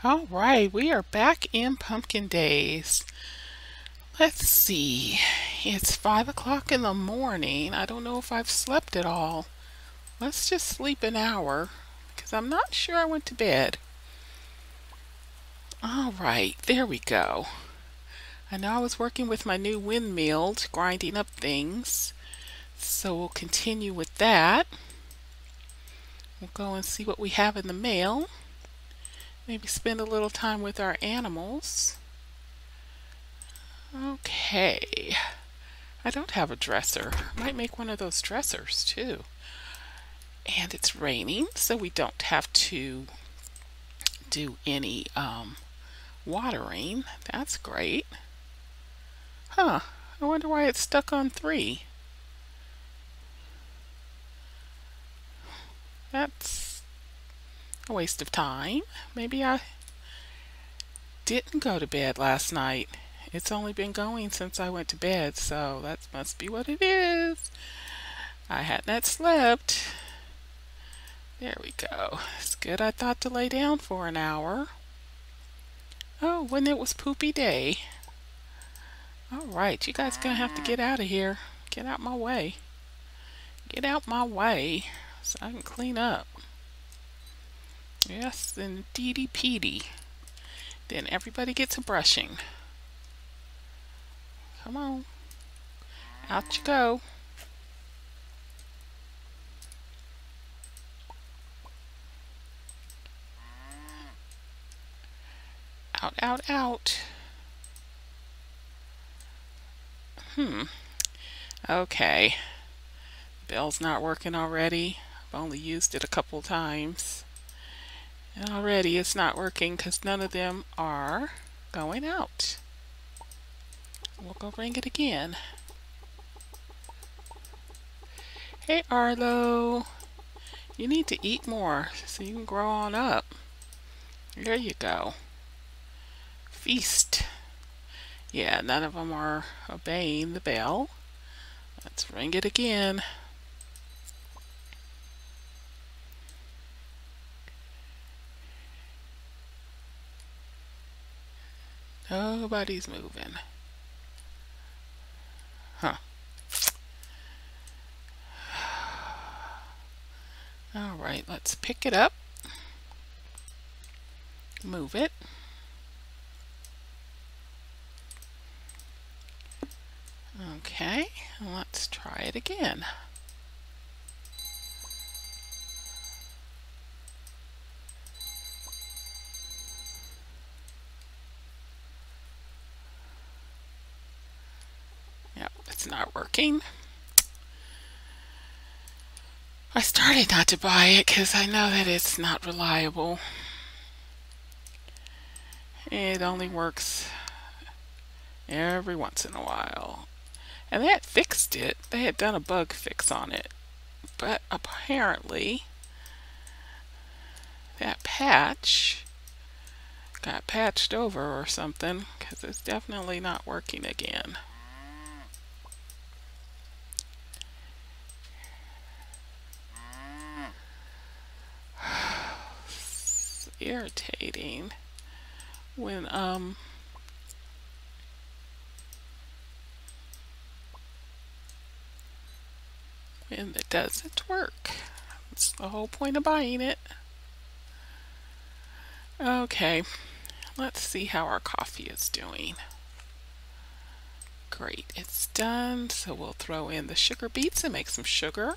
All right, we are back in pumpkin days. Let's see. It's 5 o'clock in the morning. I don't know if I've slept at all. Let's just sleep an hour because I'm not sure I went to bed. All right, there we go. I know I was working with my new windmill, grinding up things. So we'll continue with that. We'll go and see what we have in the mail. Maybe spend a little time with our animals. Okay. I don't have a dresser. I might make one of those dressers too. And it's raining, so we don't have to do any watering. That's great. Huh. I wonder why it's stuck on 3. That's a waste of time. Maybe I didn't go to bed last night. It's only been going since I went to bed, so that must be what it is. I hadn't slept. There we go. It's good I thought to lay down for an hour. Oh, when it was poopy day. All right, you guys gonna have to get out of here. Get out my way. Get out my way so I can clean up. Yes, indeedy peedy. Then everybody gets a brushing. Come on. Out you go. Out, out, out. Okay. Bell's not working already. I've only used it a couple times. And already it's not working because none of them are going out. We'll go ring it again. Hey Arlo, you need to eat more so you can grow on up. There you go. Feast. Yeah, none of them are obeying the bell. Let's ring it again. Nobody's moving. Huh. All right, let's pick it up. Move it. Okay, let's try it again. Yep, it's not working. I started not to buy it because I know that it's not reliable. It only works every once in a while. And they had fixed it. They had done a bug fix on it. But apparently that patch got patched over or something because it's definitely not working again. It's irritating when it doesn't work. That's the whole point of buying it. Okay, let's see how our coffee is doing. Great, it's done. So we'll throw in the sugar beets and make some sugar.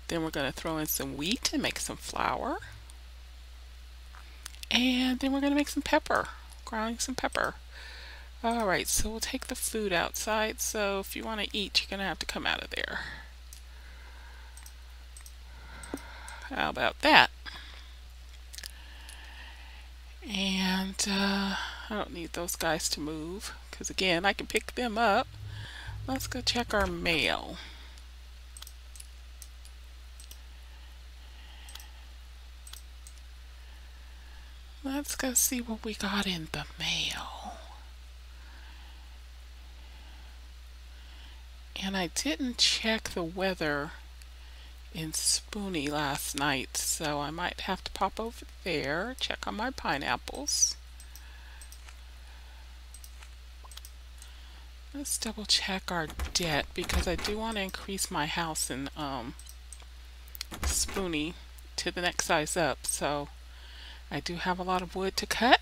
Then we're going to throw in some wheat and make some flour. And then we're going to make some pepper, grinding some pepper. All right, so we'll take the food outside. So if you want to eat, you're going to have to come out of there. How about that? And I don't need those guys to move because again I can pick them up. Let's go check our mail. Let's go see what we got in the mail. And I didn't check the weather in Spoonie last night, so I might have to pop over there, check on my pineapples. Let's double check our debt because I do want to increase my house in Spoonie to the next size up. So I do have a lot of wood to cut,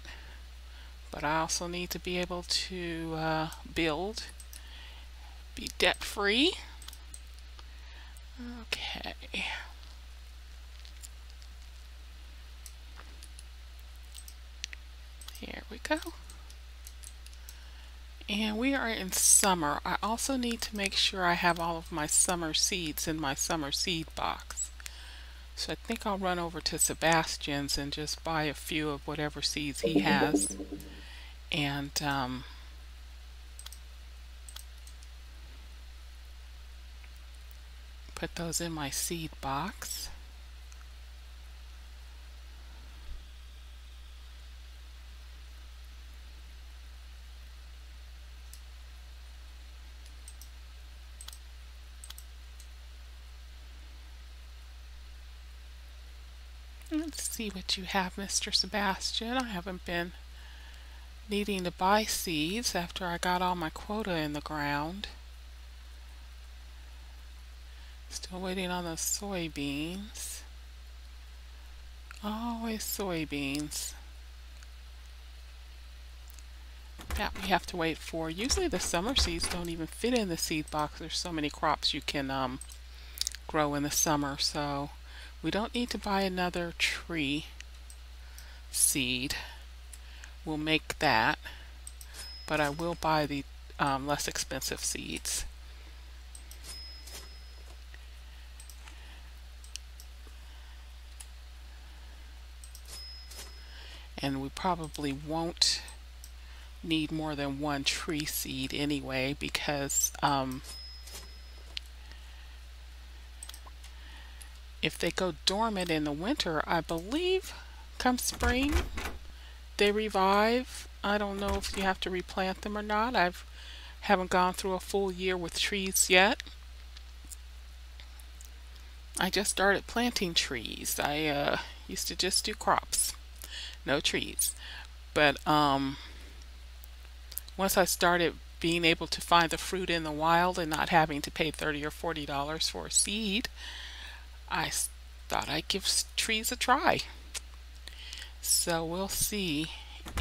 but I also need to be able to build, be debt free. Okay. Here we go. And we are in summer. I also need to make sure I have all of my summer seeds in my summer seed box. So I think I'll run over to Sebastian's and just buy a few of whatever seeds he has. And put those in my seed box. Let's see what you have, Mr. Sebastian. I haven't been needing to buy seeds after I got all my quota in the ground. Still waiting on those soybeans. Always soybeans. That we have to wait for. Usually the summer seeds don't even fit in the seed box. There's so many crops you can grow in the summer, so we don't need to buy another tree seed. We'll make that, but I will buy the less expensive seeds. And we probably won't need more than one tree seed anyway, because if they go dormant in the winter, I believe come spring they revive. I don't know if you have to replant them or not. Haven't gone through a full year with trees yet. I just started planting trees. I used to just do crops, no trees. But once I started being able to find the fruit in the wild and not having to pay $30 or $40 for a seed, I thought I'd give trees a try. So we'll see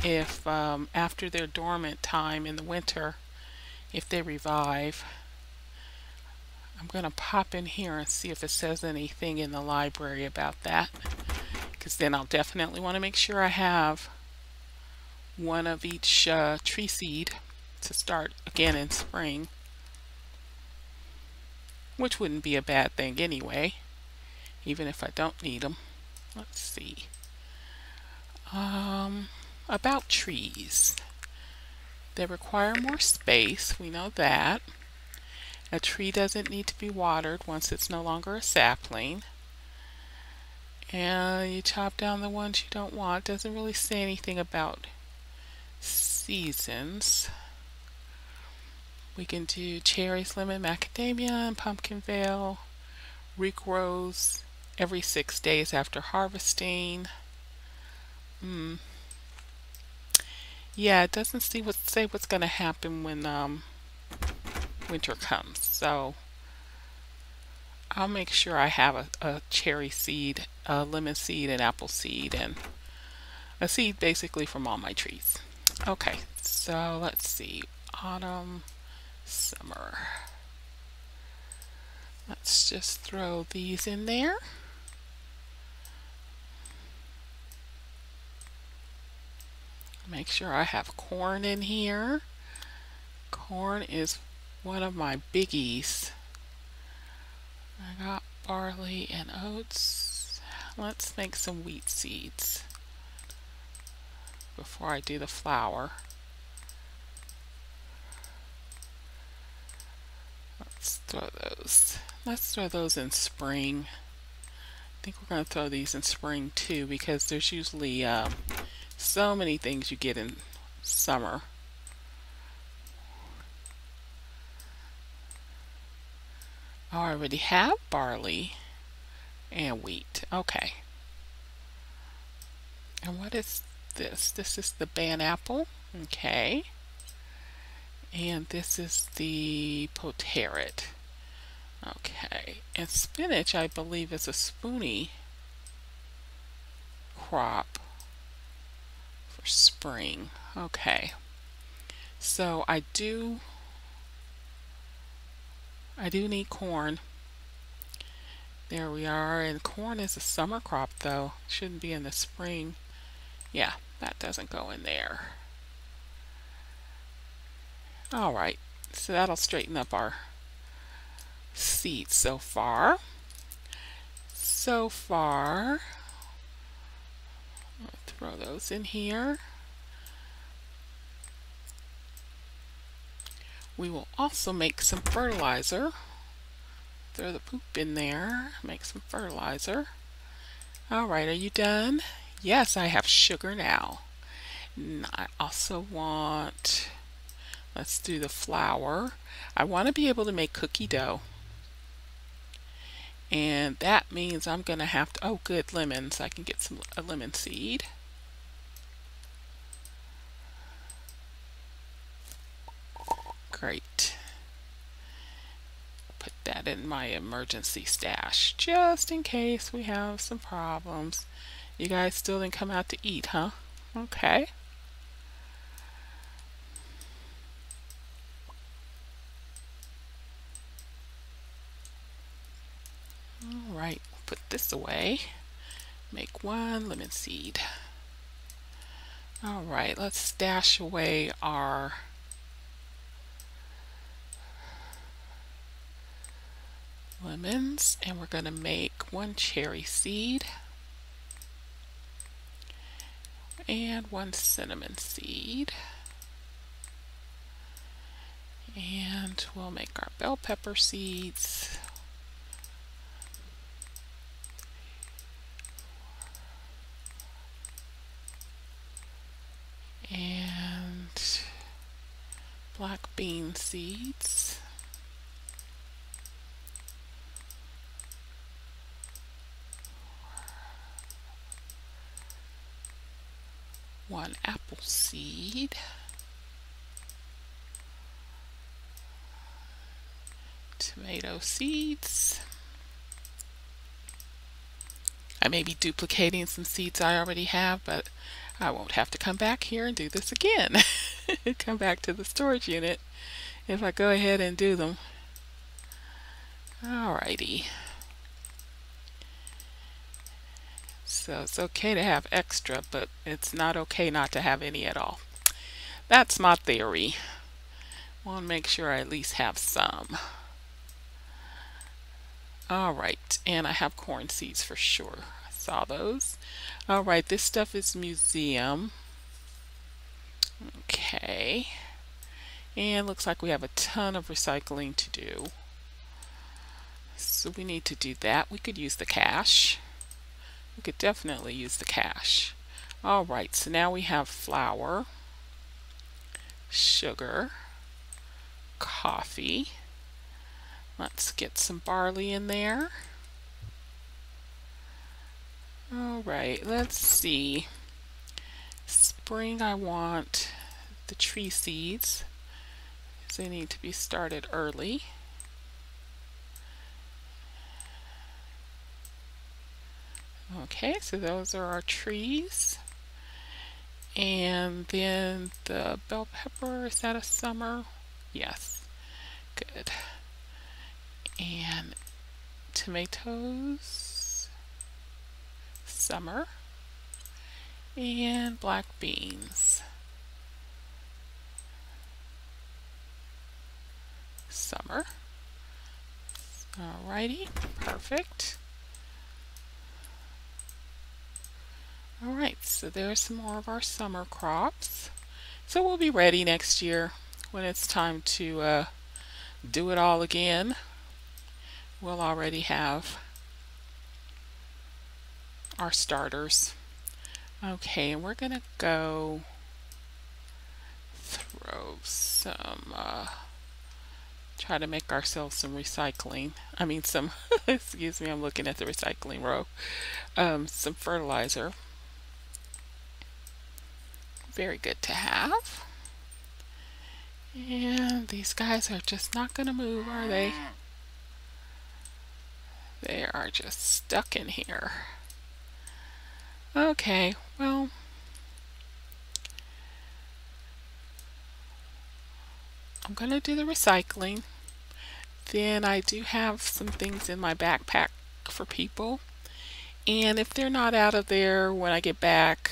if after their dormant time in the winter, if they revive. I'm going to pop in here and see if it says anything in the library about that, because then I'll definitely want to make sure I have one of each tree seed to start again in spring, which wouldn't be a bad thing anyway, even if I don't need them. Let's see. About trees. They require more space, we know that. A tree doesn't need to be watered once it's no longer a sapling. And you chop down the ones you don't want. Doesn't really say anything about seasons. We can do cherries, lemon, macadamia, and Pumpkinvale. Regrows every 6 days after harvesting. Yeah, it doesn't say what's going to happen when winter comes. So I'll make sure I have a cherry seed, a lemon seed, an apple seed, and a seed basically from all my trees. Okay, so let's see. Autumn, summer. Let's just throw these in there. Make sure I have corn in here. Corn is one of my biggies. I got barley and oats. Let's make some wheat seeds before I do the flour. Let's throw those in spring. I think we're going to throw these in spring too, because there's usually so many things you get in summer. I already have barley. and wheat. Okay. And what is this? This is the ban apple. Okay. And this is the potaret. Okay. And spinach, I believe, is a spoonie crop for spring. Okay. So I do need corn. There we are. And corn is a summer crop though. Shouldn't be in the spring. Yeah, that doesn't go in there. Alright, so that'll straighten up our seeds so far. I'll throw those in here. We will also make some fertilizer. Throw the poop in there, make some fertilizer. Alright, are you done? Yes, I have sugar now. And I also want, let's do the flour. I want to be able to make cookie dough. And that means I'm going to have to, oh good, lemons. I can get a lemon seed. Great. Put that in my emergency stash just in case we have some problems. You guys still didn't come out to eat, huh? Okay. Alright, put this away. Make one lemon seed. Alright, let's stash away our lemons, and we're going to make one cherry seed and one cinnamon seed, and we'll make our bell pepper seeds, and black bean seeds, one apple seed, tomato seeds. I may be duplicating some seeds I already have, but I won't have to come back here and do this again. Come back to the storage unit if I go ahead and do them. Alrighty. So it's okay to have extra, but it's not okay not to have any at all. That's my theory. Want to make sure I at least have some. Alright, and I have corn seeds for sure. I saw those. Alright, this stuff is museum. Okay. And looks like we have a ton of recycling to do. So we need to do that. We could use the cash. We could definitely use the cash. Alright, so now we have flour, sugar, coffee. Let's get some barley in there. Alright, let's see. Spring, I want the tree seeds. So they need to be started early. Okay, so those are our trees. And then the bell pepper, is that a summer? Yes, good. And tomatoes, summer. And black beans, summer. Alrighty, perfect. Alright, so there's some more of our summer crops. So we'll be ready next year when it's time to do it all again. We'll already have our starters. Okay, and we're going to go throw some Try to make ourselves some recycling. I mean some, excuse me, I'm looking at the recycling row. Some fertilizer. Very good to have. And these guys are just not going to move, are they? They are just stuck in here. Okay, well, I'm going to do the recycling. Then I do have some things in my backpack for people. And if they're not out of there when I get back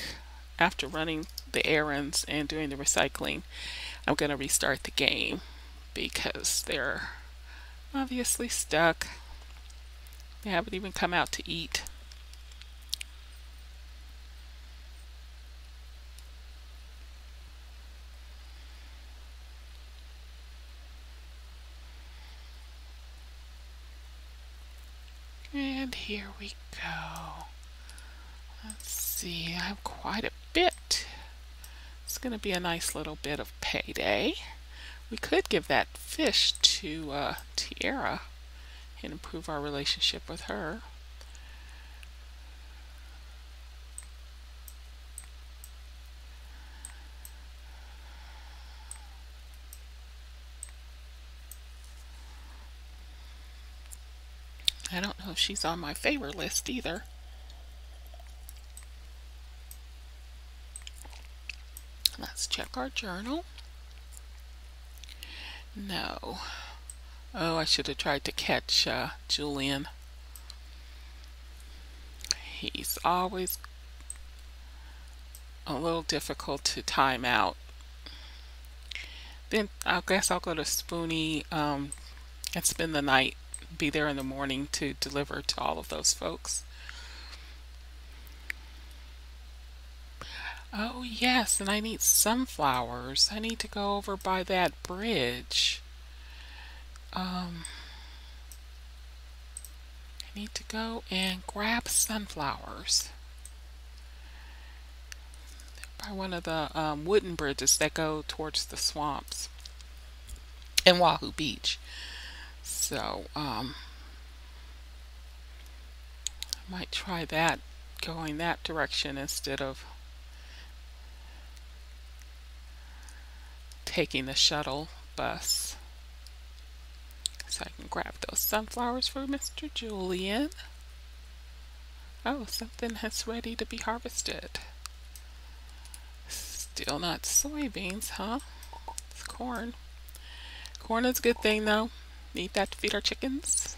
after running the errands and doing the recycling, I'm going to restart the game because they're obviously stuck. They haven't even come out to eat. And here we go. Let's see, I have quite a bit. It's going to be a nice little bit of payday. We could give that fish to Tiara and improve our relationship with her. I don't know if she's on my favor list either. Let's check our journal. No. Oh, I should have tried to catch Julian. He's always a little difficult to time out. Then I guess I'll go to Spoonie and spend the night. Be there in the morning to deliver to all of those folks. Oh yes, and I need sunflowers. I need to go over by that bridge. I need to go and grab sunflowers. By one of the wooden bridges that go towards the swamps in Wahoo Beach. So I might try that, going that direction instead of taking the shuttle bus. So I can grab those sunflowers for Mr. Julian. Oh, something that's ready to be harvested. Still not soybeans, huh? It's corn. Corn is a good thing though. Need that to feed our chickens.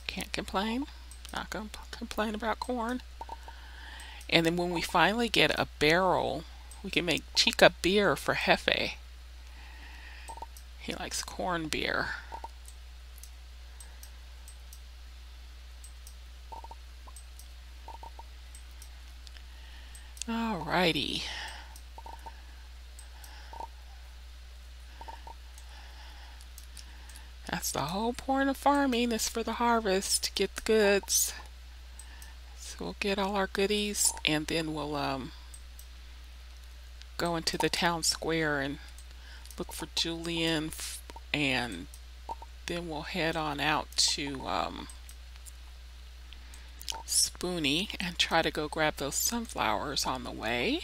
Can't complain. Not gonna complain about corn. And then when we finally get a barrel, we can make chica beer for Hefe. He likes corn beer. Alrighty. That's the whole point of farming, is for the harvest, to get the goods. So we'll get all our goodies and then we'll go into the town square and look for Julian, and then we'll head on out to Spoonie and try to go grab those sunflowers on the way.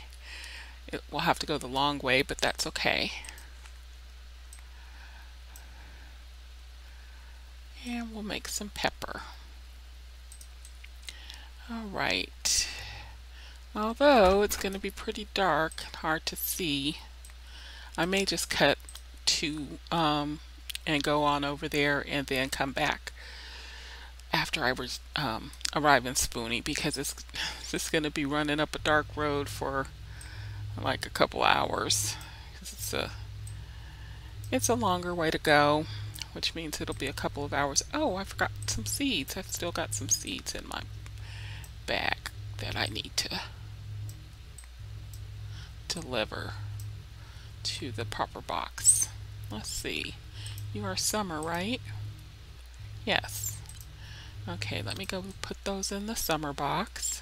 We'll have to go the long way, but that's okay. And we'll make some pepper. Alright. Although it's going to be pretty dark and hard to see, I may just cut to and go on over there and then come back after I arrive in Spoonie, because it's just going to be running up a dark road for like a couple hours. It's a longer way to go, which means it'll be a couple of hours. Oh, I forgot some seeds. I've still got some seeds in my bag that I need to deliver to the proper box. Let's see. You are Summer, right? Yes. Okay, let me go put those in the Summer box.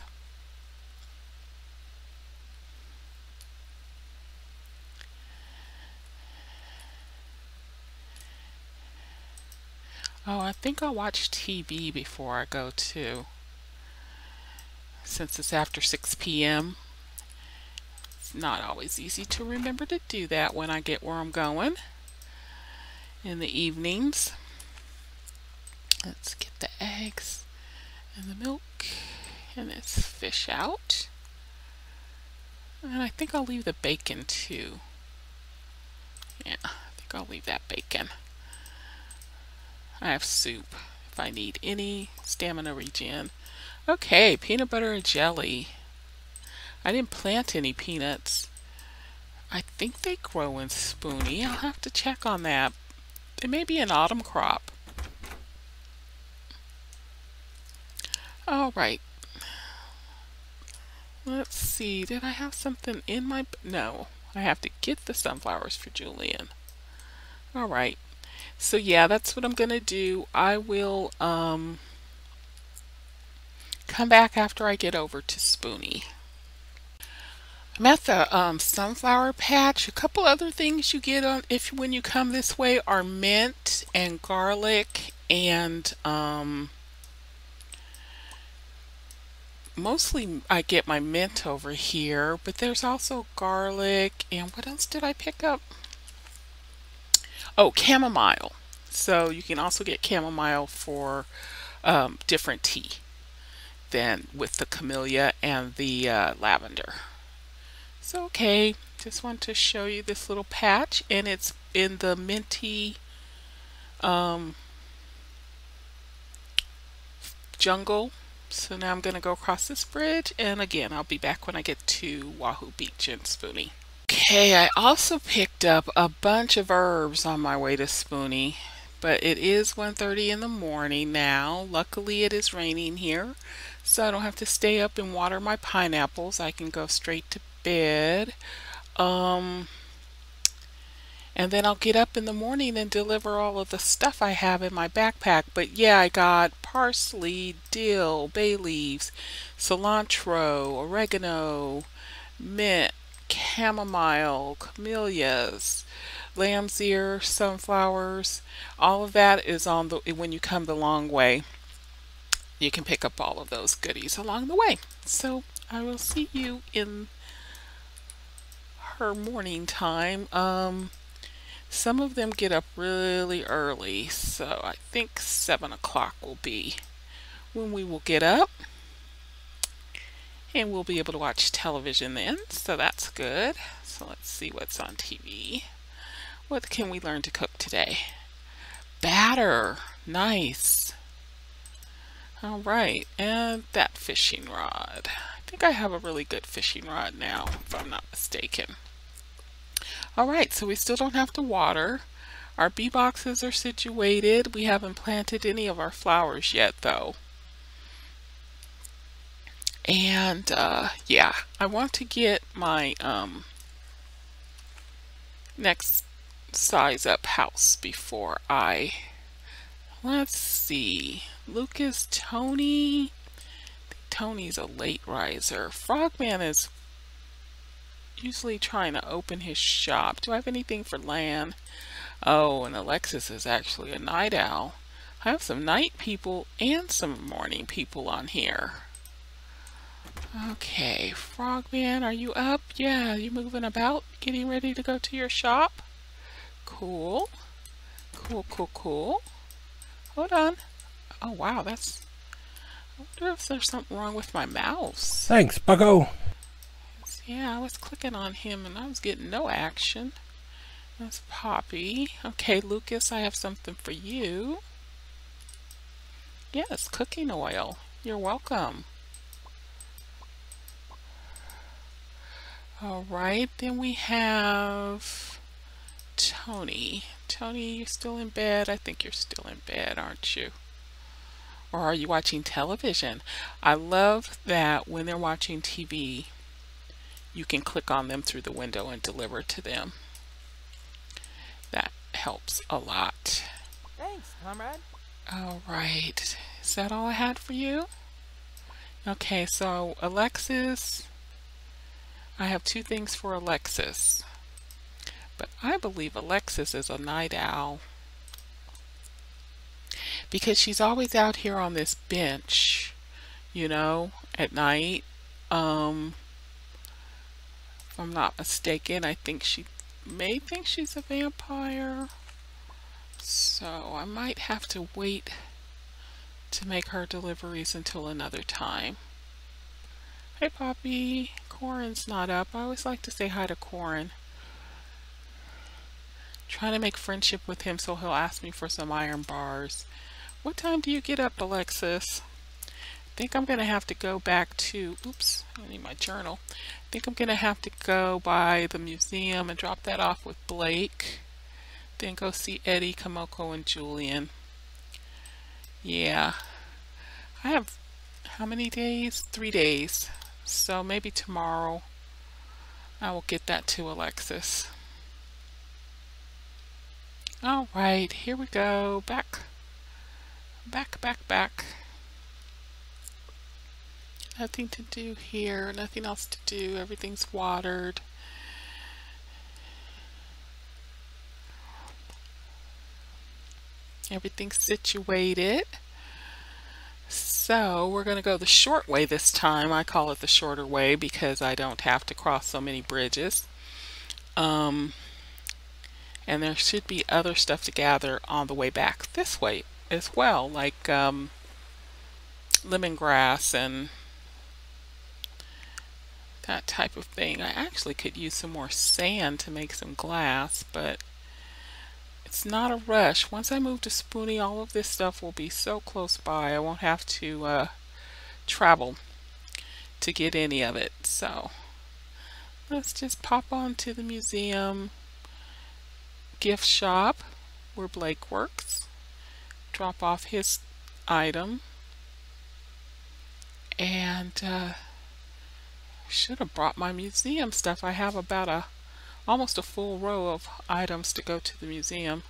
think I'll watch TV before I go to, since it's after 6 p.m. It's not always easy to remember to do that when I get where I'm going in the evenings. Let's get the eggs and the milk and this fish out. And I think I'll leave the bacon too. Yeah, I think I'll leave that bacon. I have soup if I need any stamina regen. Okay, peanut butter and jelly. I didn't plant any peanuts. I think they grow in Spoonie. I'll have to check on that. They may be an autumn crop. All right. Let's see. Did I have something in my... No. I have to get the sunflowers for Julian. All right. So yeah, that's what I'm going to do. I will come back after I get over to Spoonie. I'm at the sunflower patch. A couple other things you get on when you come this way are mint and garlic and mostly I get my mint over here, but there's also garlic, and what else did I pick up? Oh, chamomile. So you can also get chamomile for different tea than with the camellia and the lavender. So okay, just want to show you this little patch, and it's in the minty jungle. So now I'm going to go across this bridge, and again I'll be back when I get to Wahoo Beach in Spoonie. Okay, I also picked up a bunch of herbs on my way to Spoonie, but it is 1:30 in the morning now. Luckily it is raining here, so I don't have to stay up and water my pineapples. I can go straight to bed. And then I'll get up in the morning and deliver all of the stuff I have in my backpack. But yeah, I got parsley, dill, bay leaves, cilantro, oregano, mint, chamomile, camellias, lamb's ear, sunflowers. All of that is on the, when you come the long way, you can pick up all of those goodies along the way. So I will see you in her morning time. Some of them get up really early, so I think 7 o'clock will be when we will get up, and we'll be able to watch television then, so that's good. So let's see what's on TV. What can we learn to cook today? Batter. Nice. All right, and that fishing rod. I think I have a really good fishing rod now, if I'm not mistaken. All right, so we still don't have to water. Our bee boxes are situated. We haven't planted any of our flowers yet, though. And yeah, I want to get my next size up house before I... Let's see. Lucas, Tony. I think Tony's a late riser. Frogman is usually trying to open his shop. Do I have anything for Lan? Oh, and Alexis is actually a night owl. I have some night people and some morning people on here. Okay, Frogman, are you up? Yeah, you moving about, getting ready to go to your shop? Cool. Cool, cool, cool. Hold on. Oh, wow, that's... I wonder if there's something wrong with my mouse. Thanks, bucko. Yeah, I was clicking on him and I was getting no action. That's Poppy. Okay, Lucas, I have something for you. Yes, cooking oil. You're welcome. All right, then we have Tony. Tony, you still in bed? I think you're still in bed, aren't you? Or are you watching television? I love that when they're watching TV, you can click on them through the window and deliver to them. That helps a lot. Thanks, comrade. All right. Is that all I had for you? Okay, so Alexis, I have 2 things for Alexis. But I believe Alexis is a night owl, because she's always out here on this bench, you know, at night. If I'm not mistaken, I think she may think she's a vampire. So I might have to wait to make her deliveries until another time. Hey Poppy, Corin's not up. I always like to say hi to Corin. Trying to make friendship with him so he'll ask me for some iron bars. What time do you get up, Alexis? I think I'm going to have to go back to, oops, I need my journal. I think I'm going to have to go by the museum and drop that off with Blake. Then go see Eddie, Kamoko, and Julian. Yeah. I have, how many days? 3 days. So maybe tomorrow I will get that to Alexis. All right, here we go. Back. Nothing to do here, nothing else to do. Everything's watered. Everything's situated. So we're going to go the short way this time. I call it the shorter way because I don't have to cross so many bridges. And there should be other stuff to gather on the way back this way as well, like lemongrass and that type of thing. I actually could use some more sand to make some glass, but it's not a rush. Once I move to Spoonie, all of this stuff will be so close by I won't have to travel to get any of it. So let's just pop on to the museum gift shop where Blake works, drop off his item, and should have brought my museum stuff. I have about almost a full row of items to go to the museum.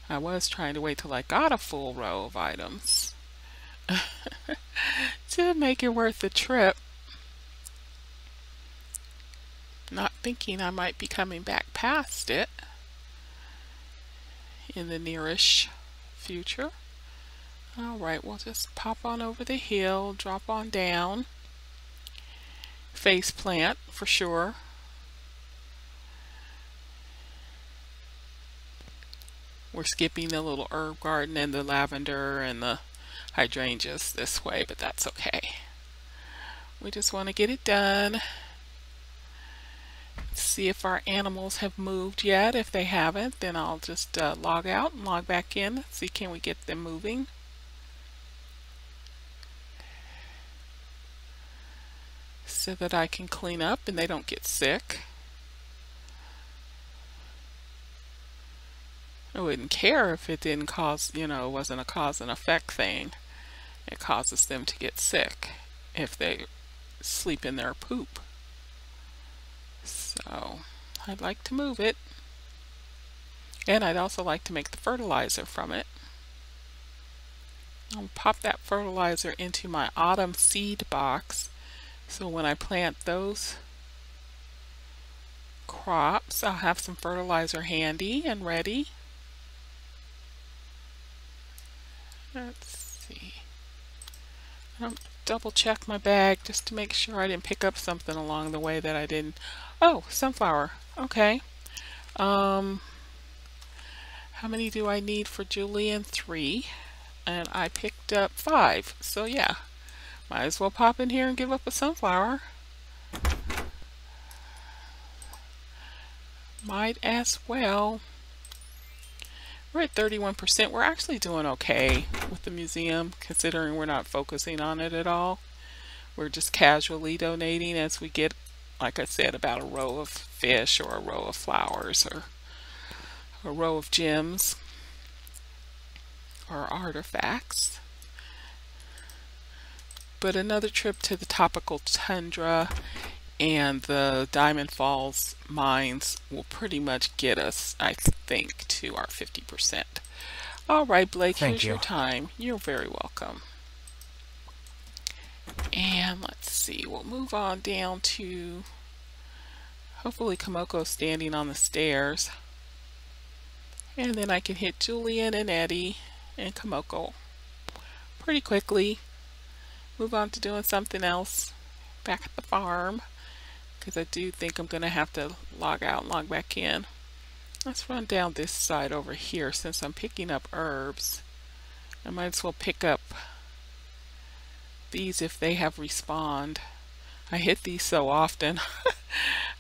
I was trying to wait till I got a full row of items to make it worth the trip. Not thinking I might be coming back past it in the nearish future. Alright, we'll just pop on over the hill, drop on down. Face plant for sure. We're skipping the little herb garden and the lavender and the hydrangeas this way, but that's okay. We just want to get it done. See if our animals have moved yet. If they haven't, then I'll just log out and log back in. See, can we get them moving? So that I can clean up and they don't get sick. I wouldn't care if it didn't cause, you know, it wasn't a cause and effect thing. It causes them to get sick if they sleep in their poop. So I'd like to move it, and I'd also like to make the fertilizer from it. I'll pop that fertilizer into my autumn seed box, so when I plant those crops I'll have some fertilizer handy and ready. Let's see, I'll double check my bag just to make sure I didn't pick up something along the way that I didn't. Oh, sunflower. Okay. How many do I need for Julian? 3. And I picked up 5. So yeah, might as well pop in here and give up a sunflower. Might as well. We're at 31%. We're actually doing okay with the museum, considering we're not focusing on it at all. We're just casually donating as we get, like I said, about a row of fish or a row of flowers or a row of gems or artifacts. But another trip to the tropical tundra and the Diamond Falls mines will pretty much get us, I think, to our 50%. All right, Blake, here's your time. You're very welcome. And let's see, we'll move on down to, hopefully Kamoko's standing on the stairs. And then I can hit Julian and Eddie and Kamoko pretty quickly. Move on to doing something else back at the farm, because I do think I'm going to have to log out and log back in. Let's run down this side over here. Since I'm picking up herbs, I might as well pick up these if they have respawned. I hit these so often.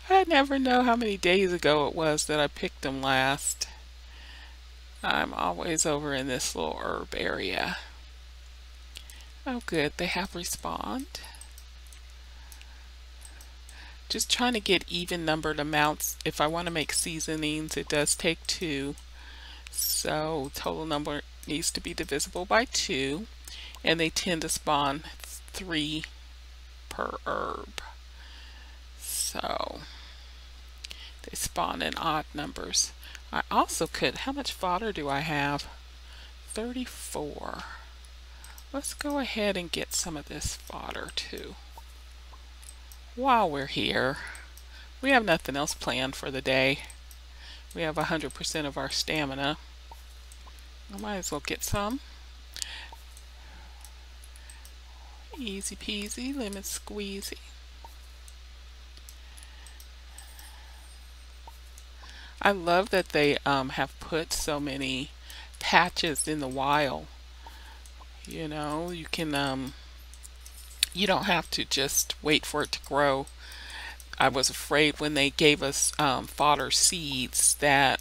I never know how many days ago it was that I picked them last. I'm always over in this little herb area. Oh good, they have respawned. Just trying to get even numbered amounts. If I want to make seasonings, it does take 2. So total number needs to be divisible by 2. And they tend to spawn 3 per herb. So they spawn in odd numbers. I also could, how much fodder do I have? 34. Let's go ahead and get some of this fodder too. While we're here, we have nothing else planned for the day. We have 100% of our stamina. I might as well get some. Easy peasy, lemon squeezy. I love that they have put so many patches in the wild. You know, you can you don't have to just wait for it to grow. I was afraid when they gave us fodder seeds that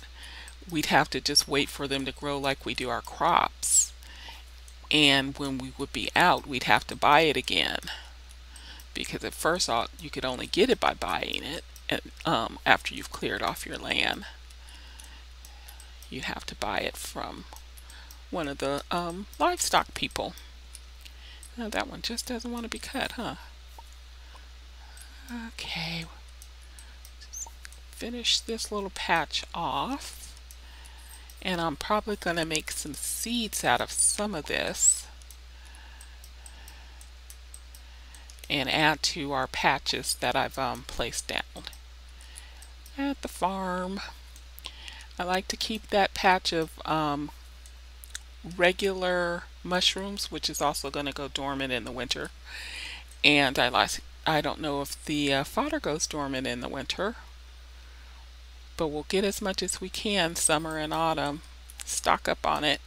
we'd have to just wait for them to grow like we do our crops, and when we would be out we'd have to buy it again, because at first you could only get it by buying it, and after you've cleared off your land you have to buy it from one of the livestock people. Now that one just doesn't want to be cut, huh? Okay, just finish this little patch off, and I'm probably going to make some seeds out of some of this and add to our patches that I've placed down at the farm. I like to keep that patch of regular mushrooms, which is also going to go dormant in the winter, and I don't know if the fodder goes dormant in the winter, but we'll get as much as we can summer and autumn, stock up on it,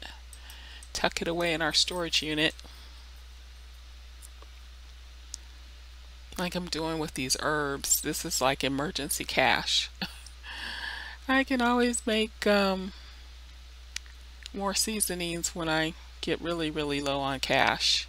tuck it away in our storage unit like I'm doing with these herbs. This is like emergency cash. I can always make more seasonings when I get really low on cash.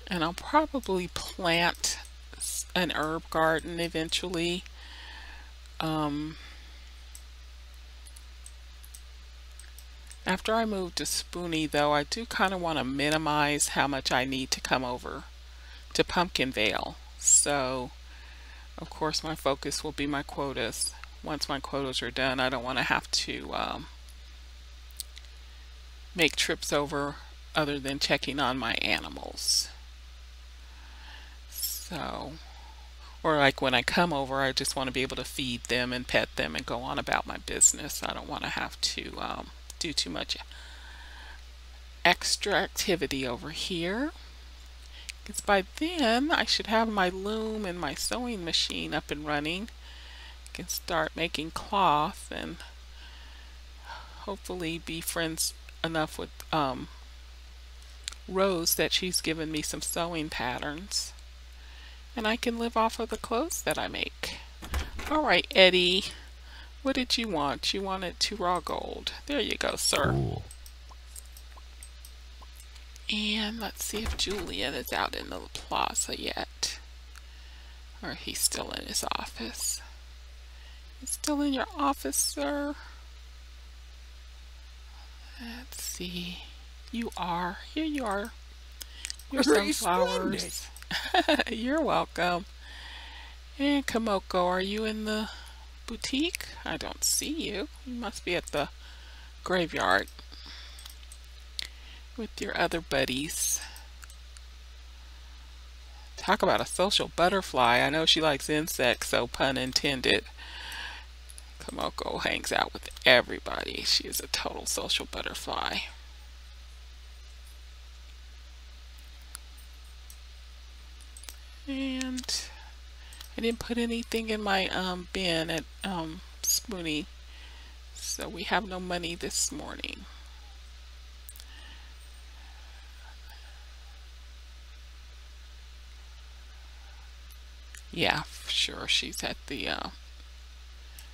And I'll probably plant an herb garden eventually. After I move to Spoonie, though, I do kind of want to minimize how much I need to come over to Pumpkinvale. So, of course, my focus will be my quotas. Once my quotas are done, I don't want to have to make trips over other than checking on my animals. So, or like when I come over, I just want to be able to feed them and pet them and go on about my business. I don't want to have to do too much extra activity over here, because by then I should have my loom and my sewing machine up and running. I can start making cloth and hopefully be friends enough with Rose that she's given me some sewing patterns, and I can live off of the clothes that I make. Alright, Eddie, what did you want? You wanted 2 raw gold. There you go, sir. Cool. And let's see if Julian is out in the plaza yet. Or he's still in his office. He's still in your office, sir? Let's see. You are. Here you are. Your sunflowers. You're welcome. And Kamoko, are you in the boutique? I don't see you. You must be at the graveyard. with your other buddies. Talk about a social butterfly. I know she likes insects, so pun intended. Kamoko hangs out with everybody. She is a total social butterfly. And I didn't put anything in my bin at Spoonie, so we have no money this morning. Yeah, for sure. She's at the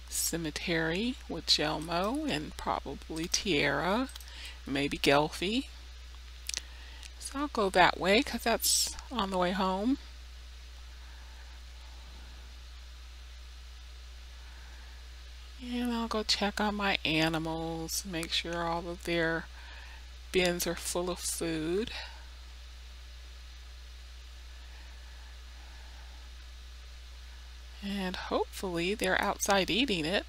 cemetery with Jelmo and probably Tiara, maybe Gelfie. So I'll go that way because that's on the way home. And I'll go check on my animals, make sure all of their bins are full of food. And hopefully they're outside eating it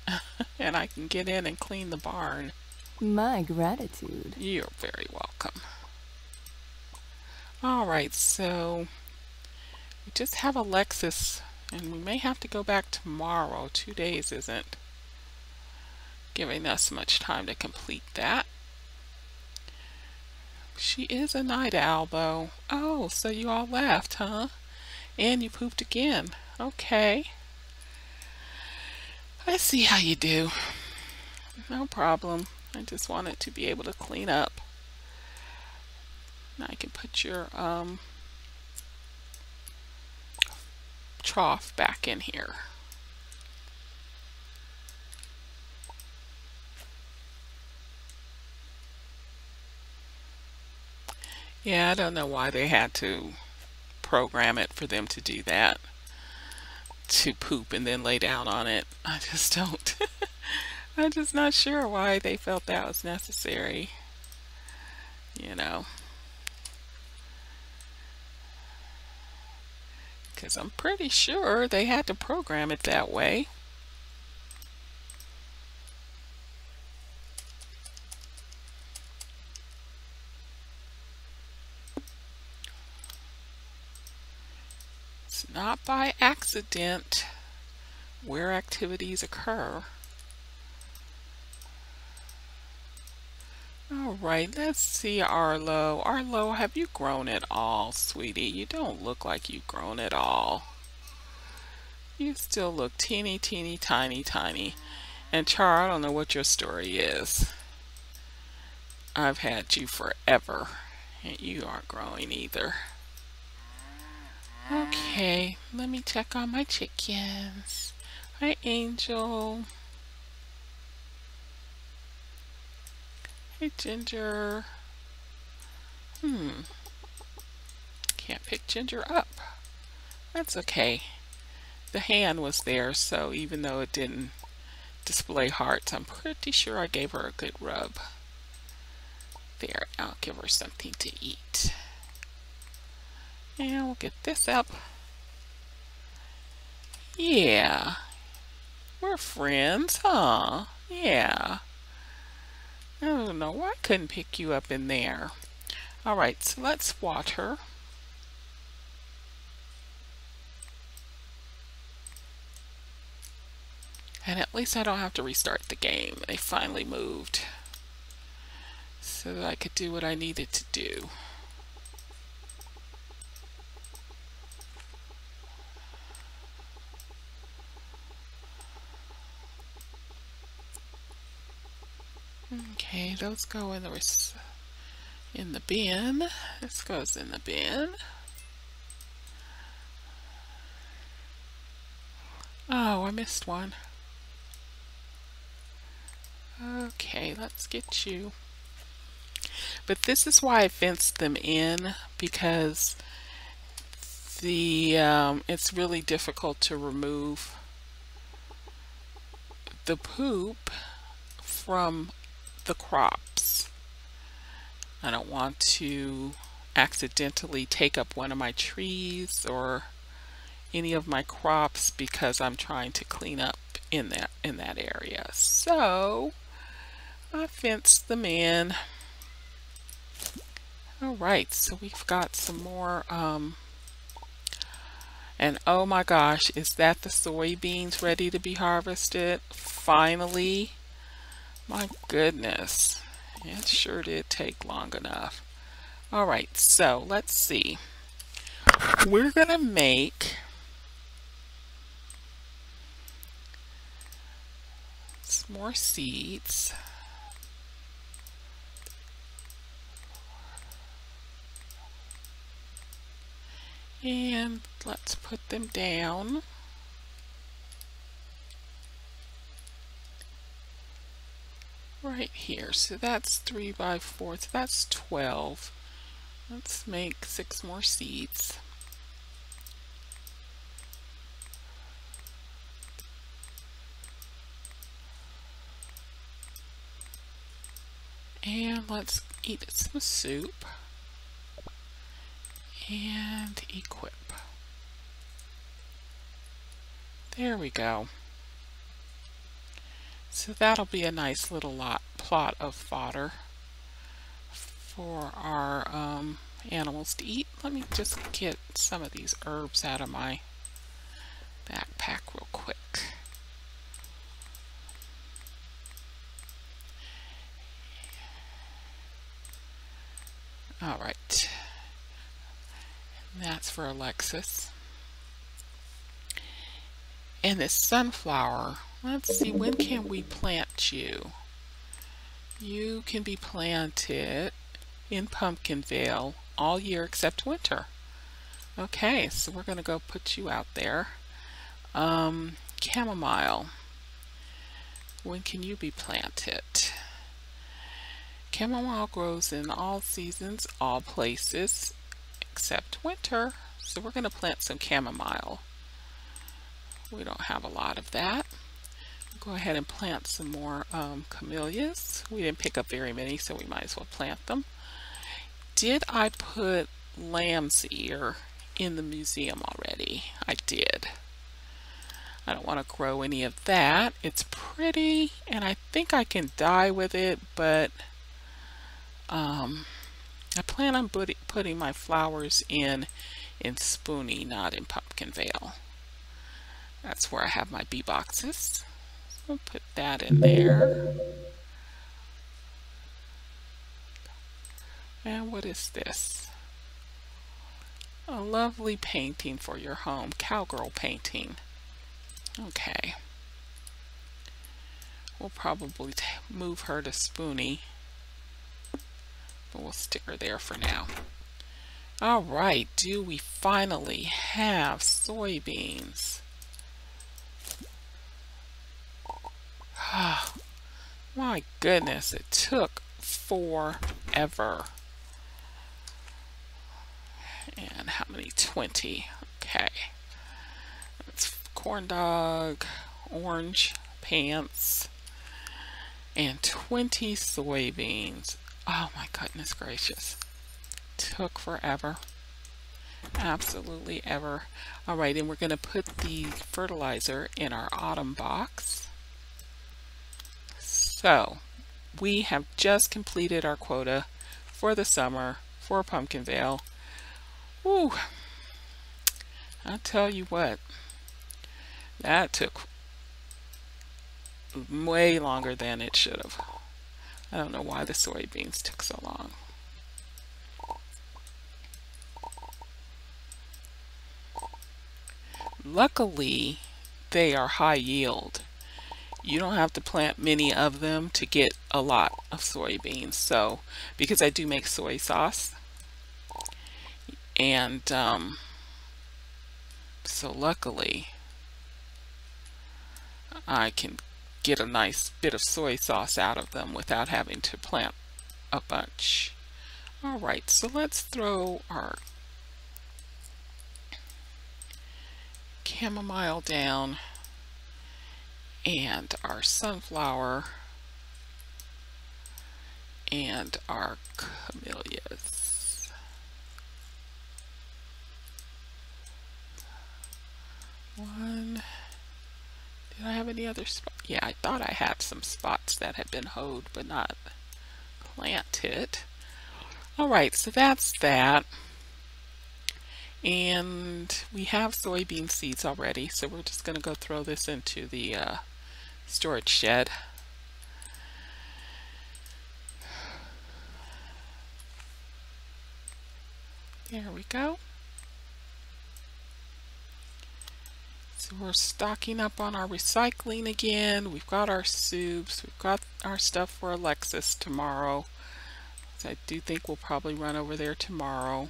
and I can get in and clean the barn. My gratitude. You're very welcome. Alright, so we just have Alexis and we may have to go back tomorrow. 2 days isn't giving us much time to complete that. She is a night owl though. Oh, so you all left, huh? And you pooped again. Okay. I see how you do. No problem. I just wanted to be able to clean up. Now I can put your trough back in here. Yeah, I don't know why they had to program it for them to do that. To poop and then lay down on it. I just don't. I'm just not sure why they felt that was necessary. You know. Because I'm pretty sure they had to program it that way. It's not by accident where activities occur. Alright, let's see Arlo. Arlo, have you grown at all, sweetie? You don't look like you've grown at all. You still look teeny, teeny, tiny, tiny. And Char, I don't know what your story is. I've had you forever, and you aren't growing either. Okay, let me check on my chickens. Hi, Angel. Hey, Ginger. Can't pick Ginger up. That's okay. The hand was there, so even though it didn't display hearts, I'm pretty sure I gave her a good rub. There, I'll give her something to eat. And we'll get this up. Yeah. We're friends, huh? Yeah. I don't know why I couldn't pick you up in there. Alright, so let's water. And at least I don't have to restart the game. They finally moved so that I could do what I needed to do. Okay, those go in the bin. This goes in the bin. Oh, I missed one. Okay, let's get you. But this is why I fenced them in, because it's really difficult to remove the poop from the crops. I don't want to accidentally take up one of my trees or any of my crops because I'm trying to clean up in that area. So I fenced them in. All right, so we've got some more, and oh my gosh, is that the soybeans ready to be harvested? Finally. My goodness, it sure did take long enough. All right, so let's see. We're gonna make some more seeds. And let's put them down. Right here. So that's 3 by 4, so that's 12. Let's make 6 more seeds. And let's eat some soup. And equip. There we go. So that'll be a nice little plot of fodder for our animals to eat. Let me just get some of these herbs out of my backpack real quick. All right. And that's for Alexis. And this sunflower, let's see, when can we plant you? You can be planted in Pumpkinvale all year except winter. Okay, so we're going to go put you out there. Chamomile, when can you be planted? Chamomile grows in all seasons, all places except winter. So we're going to plant some chamomile. We don't have a lot of that. Go ahead and plant some more camellias. We didn't pick up very many, so we might as well plant them. Did I put lamb's ear in the museum already? I did. I don't want to grow any of that. It's pretty, and I think I can dye with it, but I plan on putting my flowers in Spoonie, not in Pumpkinvale. That's where I have my bee boxes. We'll put that in there. And what is this? A lovely painting for your home. Cowgirl painting. Okay. We'll probably move her to Spoonie. But we'll stick her there for now. Alright, do we finally have soybeans? Oh, my goodness, it took forever. And how many? 20. Okay. It's corn dog, orange pants, and 20 soybeans. Oh my goodness gracious. Took forever. Absolutely ever. Alright, and we're going to put the fertilizer in our autumn box. So, we have just completed our quota for the summer for Pumpkinvale. Woo! I'll tell you what, that took way longer than it should have. I don't know why the soybeans took so long. Luckily, they are high yield. You don't have to plant many of them to get a lot of soybeans. So, because I do make soy sauce, and so luckily I can get a nice bit of soy sauce out of them without having to plant a bunch. Alright, so let's throw our chamomile down and our sunflower and our camellias. One. Did I have any other spots? Yeah, I thought I had some spots that had been hoed but not planted. Alright, so that's that. And we have soybean seeds already, so we're just going to go throw this into the storage shed. There we go. So we're stocking up on our recycling again. We've got our soups. We've got our stuff for Alexis tomorrow. So I do think we'll probably run over there tomorrow.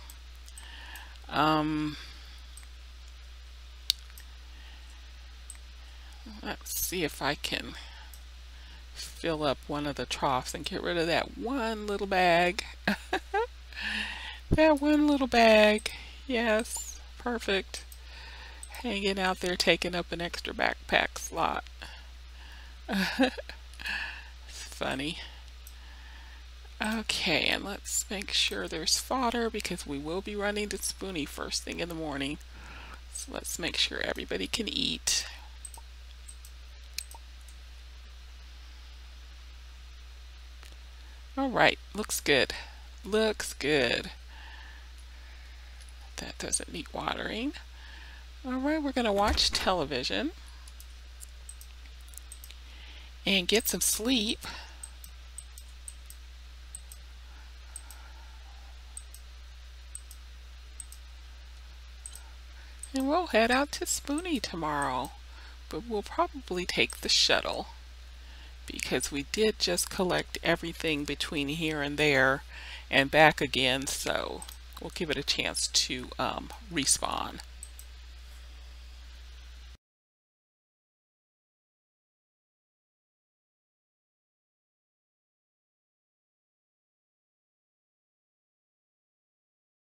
Let's see if I can fill up one of the troughs and get rid of that one little bag. That one little bag. Yes, perfect. Hanging out there taking up an extra backpack slot. It's funny. Okay, and let's make sure there's fodder because we will be running to Spoonie first thing in the morning. So let's make sure everybody can eat. Alright, looks good. Looks good. That doesn't need watering. Alright, we're going to watch television and get some sleep. And we'll head out to Spoonie tomorrow, but we'll probably take the shuttle because we did just collect everything between here and there and back again, so we'll give it a chance to respawn.